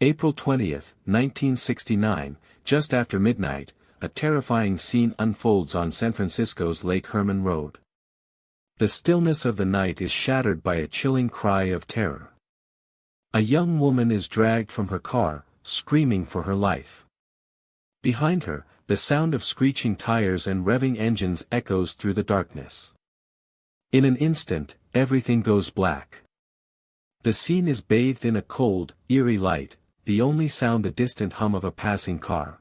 April 20, 1969, just after midnight, a terrifying scene unfolds on San Francisco's Lake Herman Road. The stillness of the night is shattered by a chilling cry of terror. A young woman is dragged from her car, screaming for her life. Behind her, the sound of screeching tires and revving engines echoes through the darkness. In an instant, everything goes black. The scene is bathed in a cold, eerie light, the only sound the distant hum of a passing car.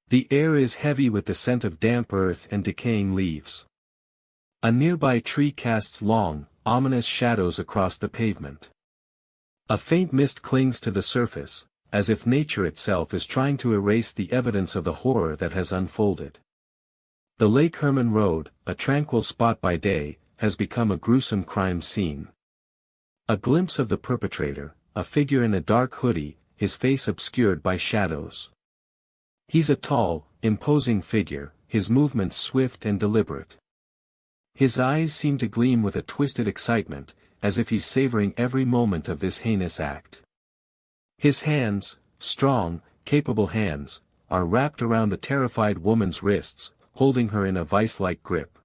The air is heavy with the scent of damp earth and decaying leaves. A nearby tree casts long, ominous shadows across the pavement. A faint mist clings to the surface, as if nature itself is trying to erase the evidence of the horror that has unfolded. The Lake Herman Road, a tranquil spot by day, has become a gruesome crime scene. A glimpse of the perpetrator, a figure in a dark hoodie, his face obscured by shadows. He's a tall, imposing figure, his movements swift and deliberate. His eyes seem to gleam with a twisted excitement, as if he's savoring every moment of this heinous act. His hands, strong, capable hands, are wrapped around the terrified woman's wrists, holding her in a vice-like grip.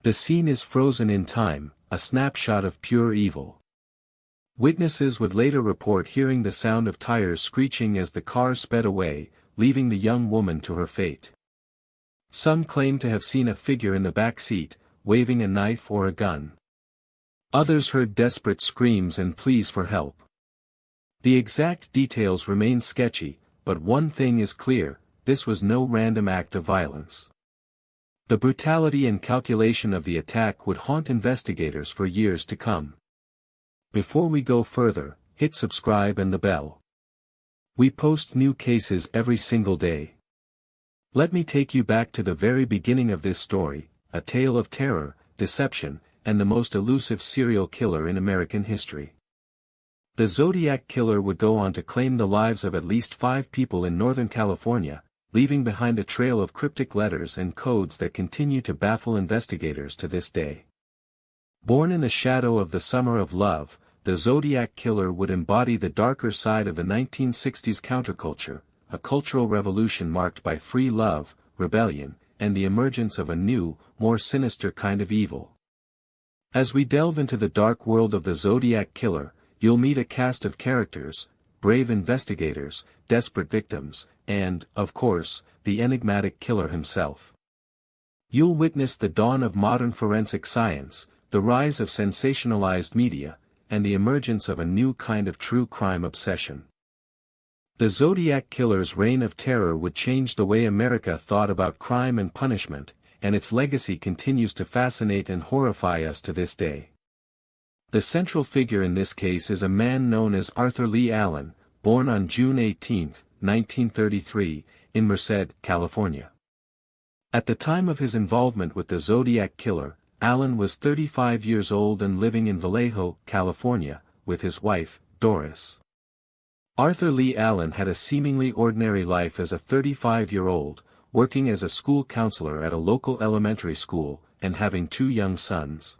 The scene is frozen in time, a snapshot of pure evil. Witnesses would later report hearing the sound of tires screeching as the car sped away, leaving the young woman to her fate. Some claim to have seen a figure in the back seat, waving a knife or a gun. Others heard desperate screams and pleas for help. The exact details remain sketchy, but one thing is clear: this was no random act of violence. The brutality and calculation of the attack would haunt investigators for years to come. Before we go further, hit subscribe and the bell. We post new cases every single day. Let me take you back to the very beginning of this story, a tale of terror, deception, and the most elusive serial killer in American history. The Zodiac Killer would go on to claim the lives of at least 5 people in Northern California, leaving behind a trail of cryptic letters and codes that continue to baffle investigators to this day. Born in the shadow of the summer of love, the Zodiac Killer would embody the darker side of the 1960s counterculture, a cultural revolution marked by free love, rebellion, and the emergence of a new, more sinister kind of evil. As we delve into the dark world of the Zodiac Killer, you'll meet a cast of characters, brave investigators, desperate victims, and, of course, the enigmatic killer himself. You'll witness the dawn of modern forensic science, the rise of sensationalized media, and the emergence of a new kind of true crime obsession. The Zodiac Killer's reign of terror would change the way America thought about crime and punishment, and its legacy continues to fascinate and horrify us to this day. The central figure in this case is a man known as Arthur Lee Allen, born on June 18, 1933, in Merced, California. At the time of his involvement with the Zodiac Killer, Allen was 35 years old and living in Vallejo, California, with his wife, Doris. Arthur Lee Allen had a seemingly ordinary life as a 35-year-old, working as a school counselor at a local elementary school, and having 2 young sons.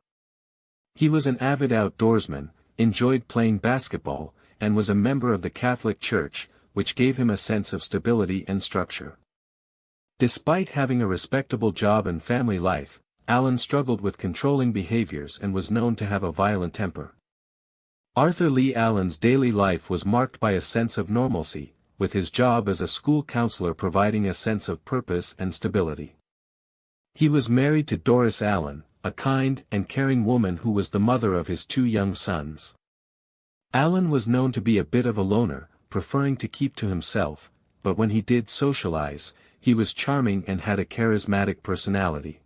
He was an avid outdoorsman, enjoyed playing basketball, and was a member of the Catholic Church, which gave him a sense of stability and structure. Despite having a respectable job and family life, Allen struggled with controlling behaviors and was known to have a violent temper. Arthur Lee Allen's daily life was marked by a sense of normalcy, with his job as a school counselor providing a sense of purpose and stability. He was married to Doris Allen, a kind and caring woman who was the mother of his 2 young sons. Allen was known to be a bit of a loner, preferring to keep to himself, but when he did socialize, he was charming and had a charismatic personality.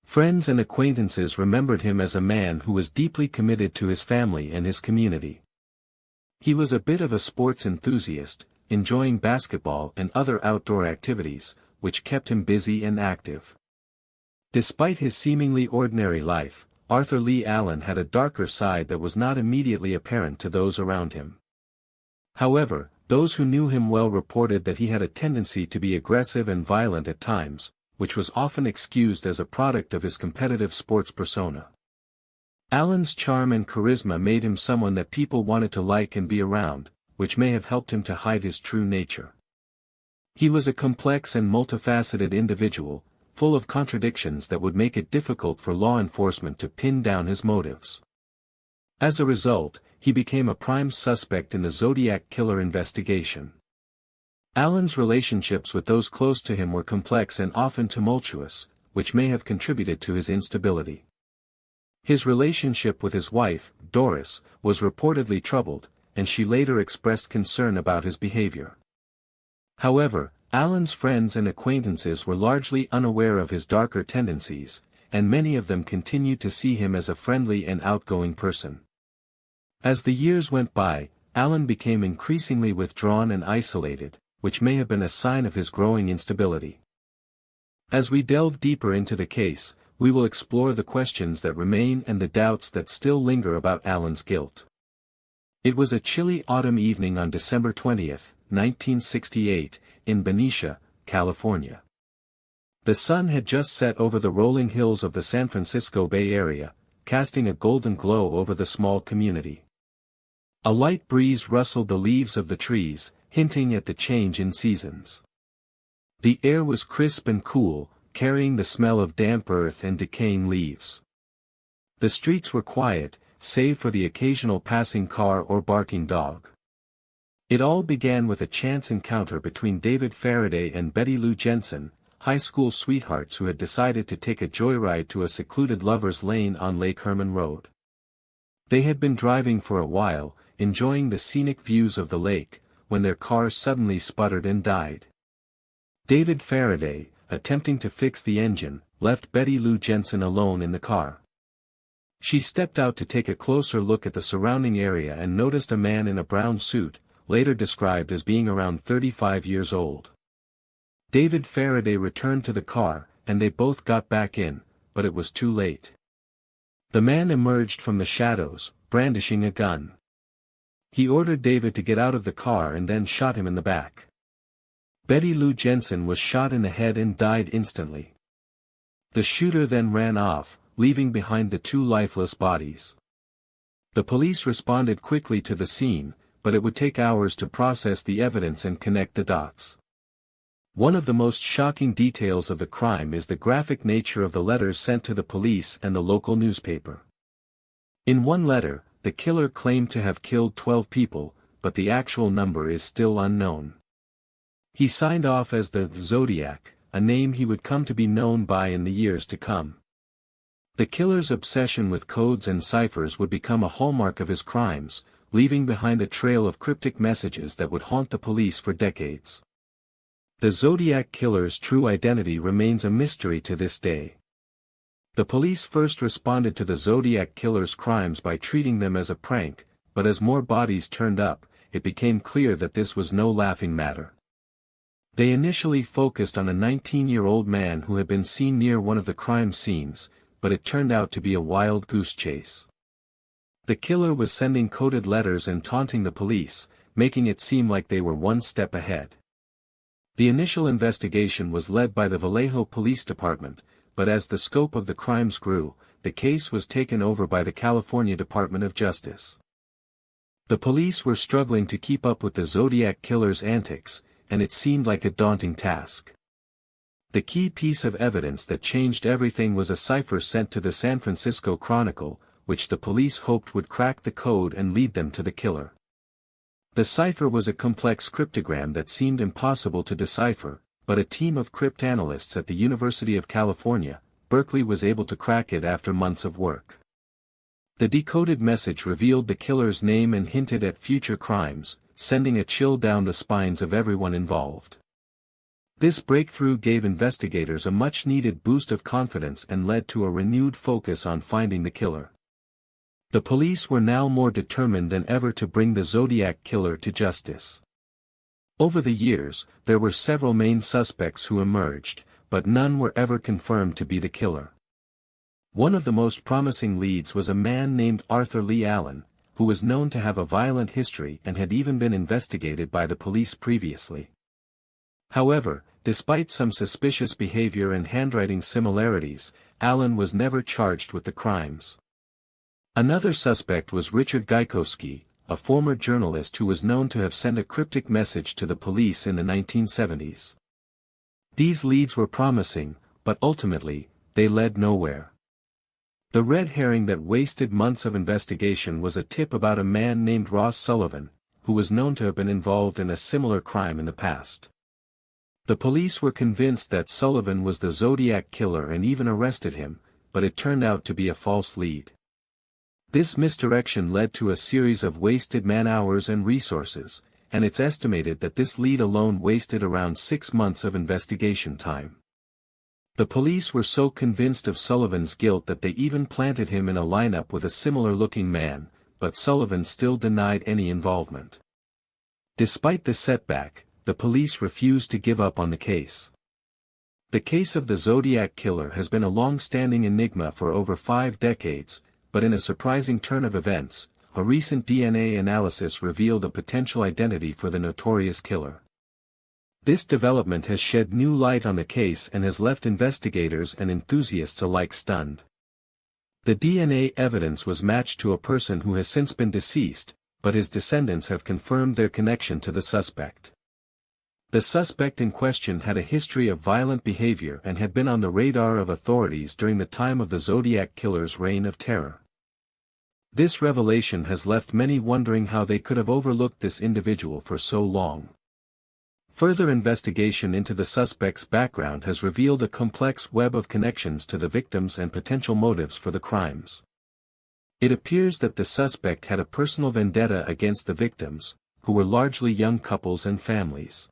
Friends and acquaintances remembered him as a man who was deeply committed to his family and his community. He was a bit of a sports enthusiast, enjoying basketball and other outdoor activities, which kept him busy and active. Despite his seemingly ordinary life, Arthur Lee Allen had a darker side that was not immediately apparent to those around him. However, those who knew him well reported that he had a tendency to be aggressive and violent at times, which was often excused as a product of his competitive sports persona. Allen's charm and charisma made him someone that people wanted to like and be around, which may have helped him to hide his true nature. He was a complex and multifaceted individual, full of contradictions that would make it difficult for law enforcement to pin down his motives. As a result, he became a prime suspect in the Zodiac Killer investigation. Allen's relationships with those close to him were complex and often tumultuous, which may have contributed to his instability. His relationship with his wife, Doris, was reportedly troubled, and she later expressed concern about his behavior. However, Allen's friends and acquaintances were largely unaware of his darker tendencies, and many of them continued to see him as a friendly and outgoing person. As the years went by, Allen became increasingly withdrawn and isolated, which may have been a sign of his growing instability. As we delve deeper into the case, we will explore the questions that remain and the doubts that still linger about Allen's guilt. It was a chilly autumn evening on December 20, 1968, in Benicia, California. The sun had just set over the rolling hills of the San Francisco Bay Area, casting a golden glow over the small community. A light breeze rustled the leaves of the trees, hinting at the change in seasons. The air was crisp and cool, carrying the smell of damp earth and decaying leaves. The streets were quiet, save for the occasional passing car or barking dog. It all began with a chance encounter between David Faraday and Betty Lou Jensen, high school sweethearts who had decided to take a joyride to a secluded lover's lane on Lake Herman Road. They had been driving for a while, enjoying the scenic views of the lake, when their car suddenly sputtered and died. David Faraday, attempting to fix the engine, left Betty Lou Jensen alone in the car. She stepped out to take a closer look at the surrounding area and noticed a man in a brown suit, later described as being around 35 years old. David Faraday returned to the car, and they both got back in, but it was too late. The man emerged from the shadows, brandishing a gun. He ordered David to get out of the car and then shot him in the back. Betty Lou Jensen was shot in the head and died instantly. The shooter then ran off, leaving behind the two lifeless bodies. The police responded quickly to the scene, but it would take hours to process the evidence and connect the dots. One of the most shocking details of the crime is the graphic nature of the letters sent to the police and the local newspaper. In one letter, the killer claimed to have killed 12 people, but the actual number is still unknown. He signed off as the Zodiac, a name he would come to be known by in the years to come. The killer's obsession with codes and ciphers would become a hallmark of his crimes, leaving behind a trail of cryptic messages that would haunt the police for decades. The Zodiac Killer's true identity remains a mystery to this day. The police first responded to the Zodiac Killer's crimes by treating them as a prank, but as more bodies turned up, it became clear that this was no laughing matter. They initially focused on a 19-year-old man who had been seen near one of the crime scenes, but it turned out to be a wild goose chase. The killer was sending coded letters and taunting the police, making it seem like they were one step ahead. The initial investigation was led by the Vallejo Police Department, but as the scope of the crimes grew, the case was taken over by the California Department of Justice. The police were struggling to keep up with the Zodiac Killer's antics, and it seemed like a daunting task. The key piece of evidence that changed everything was a cipher sent to the San Francisco Chronicle, which the police hoped would crack the code and lead them to the killer. The cipher was a complex cryptogram that seemed impossible to decipher, but a team of cryptanalysts at the University of California, Berkeley was able to crack it after months of work. The decoded message revealed the killer's name and hinted at future crimes, sending a chill down the spines of everyone involved. This breakthrough gave investigators a much-needed boost of confidence and led to a renewed focus on finding the killer. The police were now more determined than ever to bring the Zodiac Killer to justice. Over the years, there were several main suspects who emerged, but none were ever confirmed to be the killer. One of the most promising leads was a man named Arthur Lee Allen, who was known to have a violent history and had even been investigated by the police previously. However, despite some suspicious behavior and handwriting similarities, Allen was never charged with the crimes. Another suspect was Richard Gaikowski, a former journalist who was known to have sent a cryptic message to the police in the 1970s. These leads were promising, but ultimately, they led nowhere. The red herring that wasted months of investigation was a tip about a man named Ross Sullivan, who was known to have been involved in a similar crime in the past. The police were convinced that Sullivan was the Zodiac Killer and even arrested him, but it turned out to be a false lead. This misdirection led to a series of wasted man-hours and resources, and it's estimated that this lead alone wasted around 6 months of investigation time. The police were so convinced of Sullivan's guilt that they even planted him in a lineup with a similar-looking man, but Sullivan still denied any involvement. Despite the setback, the police refused to give up on the case. The case of the Zodiac Killer has been a long-standing enigma for over 5 decades, but in a surprising turn of events, a recent DNA analysis revealed a potential identity for the notorious killer. This development has shed new light on the case and has left investigators and enthusiasts alike stunned. The DNA evidence was matched to a person who has since been deceased, but his descendants have confirmed their connection to the suspect. The suspect in question had a history of violent behavior and had been on the radar of authorities during the time of the Zodiac Killer's reign of terror. This revelation has left many wondering how they could have overlooked this individual for so long. Further investigation into the suspect's background has revealed a complex web of connections to the victims and potential motives for the crimes. It appears that the suspect had a personal vendetta against the victims, who were largely young couples and families.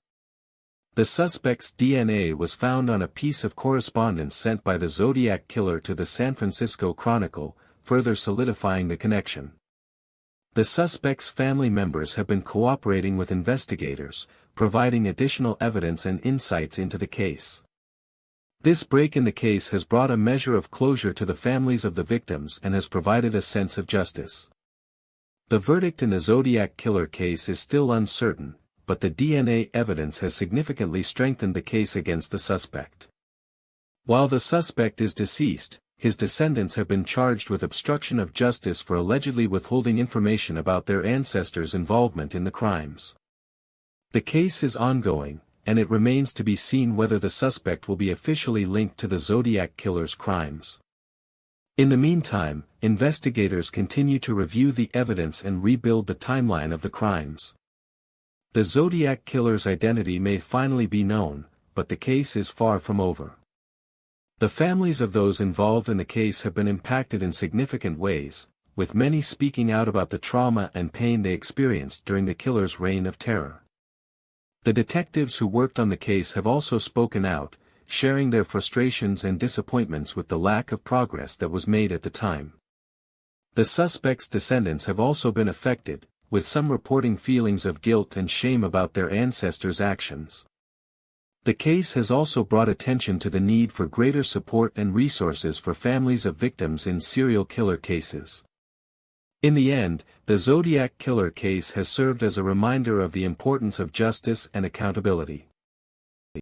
The suspect's DNA was found on a piece of correspondence sent by the Zodiac Killer to the San Francisco Chronicle, further solidifying the connection. The suspect's family members have been cooperating with investigators, providing additional evidence and insights into the case. This break in the case has brought a measure of closure to the families of the victims and has provided a sense of justice. The verdict in the Zodiac Killer case is still uncertain, but the DNA evidence has significantly strengthened the case against the suspect. While the suspect is deceased, his descendants have been charged with obstruction of justice for allegedly withholding information about their ancestors' involvement in the crimes. The case is ongoing, and it remains to be seen whether the suspect will be officially linked to the Zodiac Killer's crimes. In the meantime, investigators continue to review the evidence and rebuild the timeline of the crimes. The Zodiac Killer's identity may finally be known, but the case is far from over. The families of those involved in the case have been impacted in significant ways, with many speaking out about the trauma and pain they experienced during the killer's reign of terror. The detectives who worked on the case have also spoken out, sharing their frustrations and disappointments with the lack of progress that was made at the time. The suspect's descendants have also been affected, with some reporting feelings of guilt and shame about their ancestors' actions. The case has also brought attention to the need for greater support and resources for families of victims in serial killer cases. In the end, the Zodiac Killer case has served as a reminder of the importance of justice and accountability.